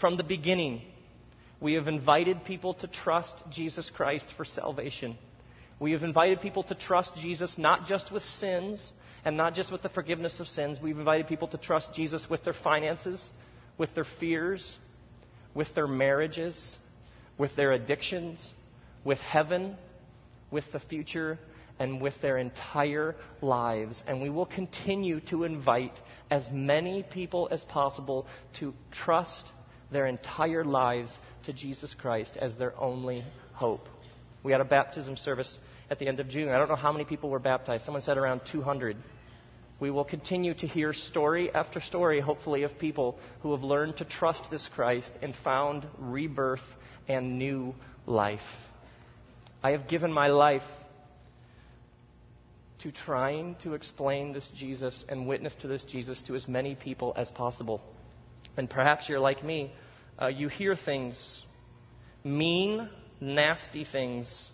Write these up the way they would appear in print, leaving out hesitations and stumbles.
From the beginning, we have invited people to trust Jesus Christ for salvation. We have invited people to trust Jesus not just with sins and not just with the forgiveness of sins. We've invited people to trust Jesus with their finances, with their fears, with their marriages, with their addictions, with heaven, with the future, and with their entire lives. And we will continue to invite as many people as possible to trust their entire lives to Jesus Christ as their only hope. We had a baptism service at the end of June. I don't know how many people were baptized. Someone said around 200. We will continue to hear story after story, hopefully, of people who have learned to trust this Christ and found rebirth and new life. I have given my life to trying to explain this Jesus and witness to this Jesus to as many people as possible. And perhaps you're like me. You hear things, mean, nasty things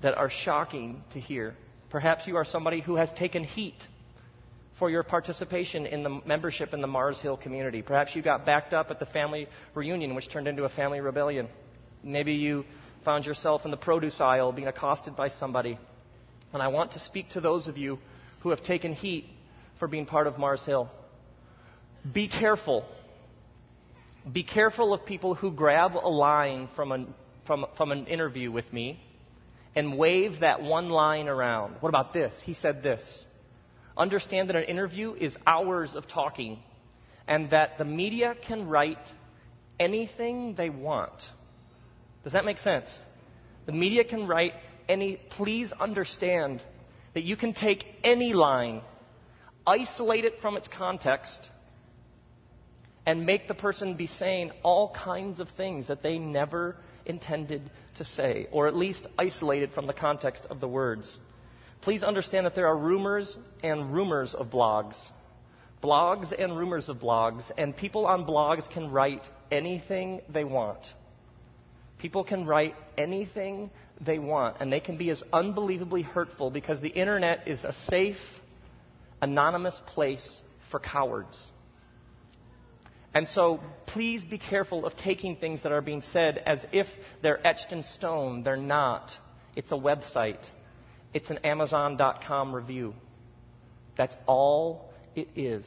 that are shocking to hear. Perhaps you are somebody who has taken heat for your participation in the membership in the Mars Hill community. Perhaps you got backed up at the family reunion, which turned into a family rebellion. Maybe you found yourself in the produce aisle being accosted by somebody. And I want to speak to those of you who have taken heat for being part of Mars Hill. Be careful. Be careful of people who grab a line from an interview with me and wave that one line around. What about this? He said this. Understand that an interview is hours of talking and that the media can write anything they want. Does that make sense? The media can write please understand that you can take any line, isolate it from its context, and make the person be saying all kinds of things that they never intended to say, or at least isolated from the context of the words. Please understand that there are rumors and rumors of blogs. Blogs and rumors of blogs, and people on blogs can write anything they want. People can write anything they want, and they can be as unbelievably hurtful because the internet is a safe, anonymous place for cowards. And so please be careful of taking things that are being said as if they're etched in stone. They're not. It's a website. It's an Amazon.com review. That's all it is.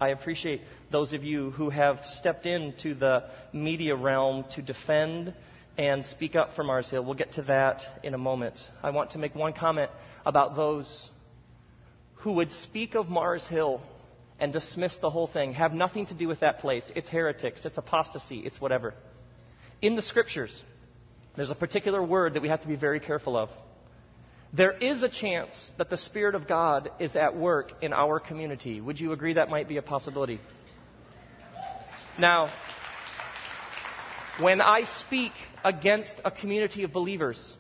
I appreciate those of you who have stepped into the media realm to defend and speak up for Mars Hill. We'll get to that in a moment. I want to make one comment about those who would speak of Mars Hill and dismiss the whole thing, have nothing to do with that place. It's heretics, it's apostasy, it's whatever. In the Scriptures, there's a particular word that we have to be very careful of. There is a chance that the Spirit of God is at work in our community. Would you agree that might be a possibility? Now, when I speak against a community of believers,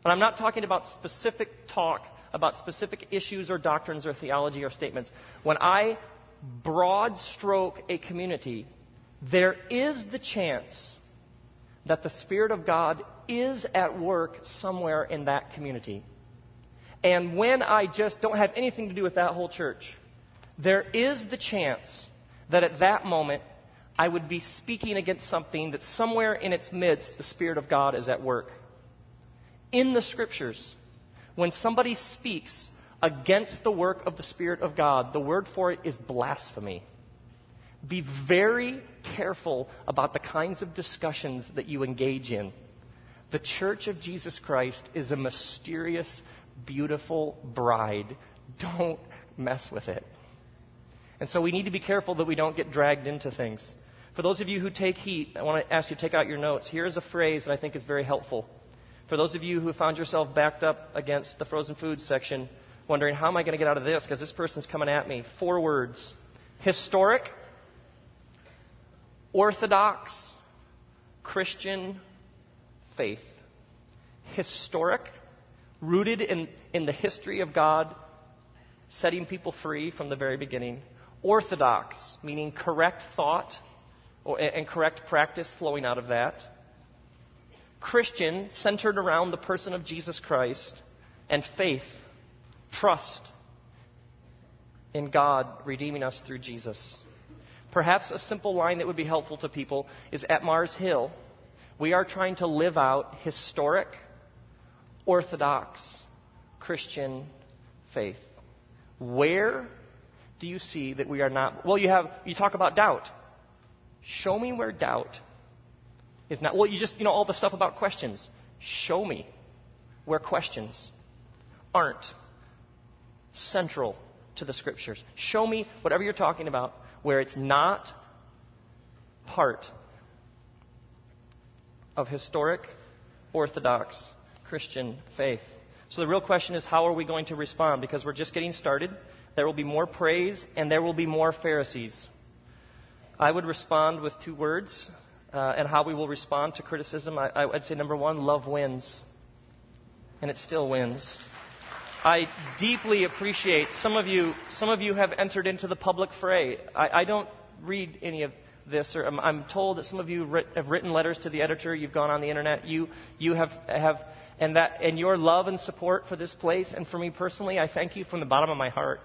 and I'm not talking about specific talk about specific issues or doctrines or theology or statements, when I broad stroke a community, there is the chance that the Spirit of God is at work somewhere in that community. And when I just don't have anything to do with that whole church, there is the chance that at that moment I would be speaking against something that somewhere in its midst the Spirit of God is at work. In the Scriptures, when somebody speaks against the work of the Spirit of God, the word for it is blasphemy. Be very careful about the kinds of discussions that you engage in. The Church of Jesus Christ is a mysterious, beautiful bride. Don't mess with it. And so we need to be careful that we don't get dragged into things. For those of you who take heat, I want to ask you to take out your notes. Here's a phrase that I think is very helpful. For those of you who found yourself backed up against the frozen foods section, wondering, how am I going to get out of this? Because this person's coming at me. 4 words. Historic, Orthodox, Christian, faith. Historic, rooted in the history of God, setting people free from the very beginning. Orthodox, meaning correct thought and correct practice flowing out of that. Christian, centered around the person of Jesus Christ. And faith, trust in God redeeming us through Jesus. Perhaps a simple line that would be helpful to people is, at Mars Hill, we are trying to live out historic, Orthodox Christian faith. Where do you see that we are not? Well, you talk about doubt. Show me where doubt is not. Well, all the stuff about questions. Show me where questions aren't central to the Scriptures. Show me whatever you're talking about where it's not part of historic, Orthodox Christian faith. So the real question is, how are we going to respond? Because we're just getting started. There will be more praise and there will be more Pharisees. I would respond with 2 words, and how we will respond to criticism. I'd say, number 1, love wins. And it still wins. I deeply appreciate some of you have entered into the public fray. I don't read any of this, or I'm told that some of you have written letters to the editor. You've gone on the internet. You have and your love and support for this place and for me personally, I thank you from the bottom of my heart.